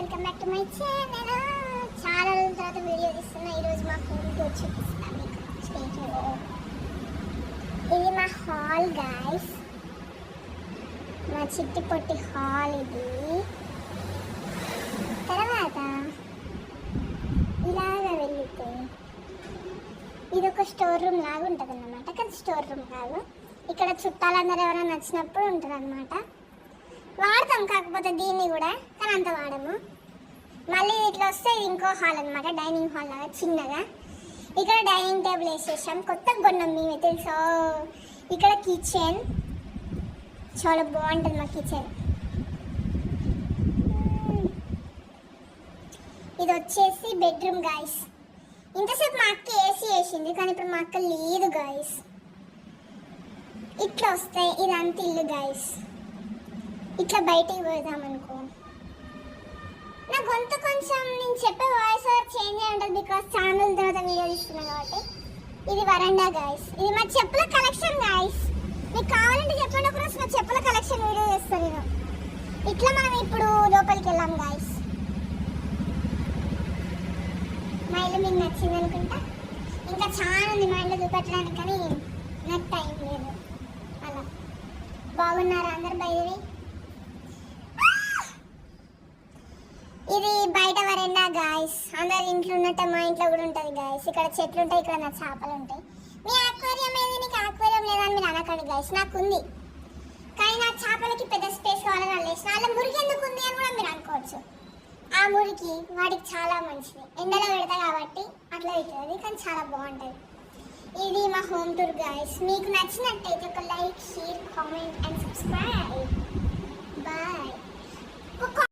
Welcome back to my channel. చాలా రోజుల తర్వాత వీడియో తీస్తున్నా. ఈరోజు మా హోమ్ టూర్ చూపిస్తాను మీకు. ఇది మా హాల్ గైస్, మా చిట్టి పొట్టి హాల్. ఇది తర్వాత ఇలాగా వెళ్తే ఇది ఒక స్టోర్ రూమ్ లాగా ఉంటుంది అన్నమాట. కానీ స్టోర్ రూమ్ కాదు, ఇక్కడ చుట్టాలందరూ ఎవరైనా నచ్చినప్పుడు ఉంటుంది అన్నమాట. వాడతాం కాకపోతే దీన్ని కూడా, కానీ అంత వాడము. మళ్ళీ ఇట్లా వస్తే ఇది ఇంకో హాల్ అనమాట, డైనింగ్ హాల్ లాగా చిన్నగా. ఇక్కడ డైనింగ్ టేబుల్ వేసేసాం, కొత్తగా కొన్నాం మేమే తెలుసా. ఇక్కడ కిచెన్ చాలా బాగుంటుంది మా కిచెన్. ఇది వచ్చేసి బెడ్రూమ్ గాయస్. ఇంతసేపు మా అక్క ఏసీ వేసింది, కానీ ఇప్పుడు మా అక్క లేదు గాయస్. ఇట్లా వస్తాయి, ఇదంతా ఇల్లు గాయస్. ఇట్లా బయటికి పోదామనుకో, నా గొంతు కొంచెం నేను చెప్పే వాయిస్ ఓవర్ చేంజ్ అయి ఉంటుంది, బికాస్ ఛానల్ తర్వాత వీడియో తీస్తున్నాను కాబట్టి. ఇది వరండా గాయస్. ఇది మా చెప్పుల కలెక్షన్ గాయస్. మీకు కావాలంటే చెప్పండి, ఒకరోజు మా చెప్పుల కలెక్షన్ వీడియో చేస్తాను నేను. ఇట్లా మనం ఇప్పుడు లోపలికి వెళ్ళాం గాయస్. మా ఇల్లు మీకు నచ్చింది అనుకుంటా. ఇంకా చాలా ఉంది మా ఇంట్లో చూపెట్టడానికి, కానీ నాకు టైం లేదు. అలా బాగున్నారా అందరు? బయలుదేరి ఇది బయట వరండా గాయస్. అందరు ఇంట్లో ఉన్నట్టే మా ఇంట్లో కూడా ఉంటుంది గాయస్. ఇక్కడ చెట్లు ఉంటాయి, ఇక్కడ నా చేపలు ఉంటాయి. మీ ఆక్వేరియం ఏది? నీకు ఆక్వేరియం లేదా అని మీరు అనకండి గాయస్, నాకు ఉంది. కానీ నా చేపలకి పెద్ద స్పేస్ కావాలని అల్లేసిన. అలా మురికి ఎందుకు ఉంది అని కూడా మీరు అనుకోవచ్చు. ఆ మురికి వాటికి చాలా మంచిది, ఎండలో పెడతా కాబట్టి అట్లా అవుతుంది, కానీ చాలా బాగుంటుంది. ఇది మా హోమ్ టూర్ గాయస్. మీకు నచ్చినట్టయితే ఒక like, share, comment and subscribe. Bye.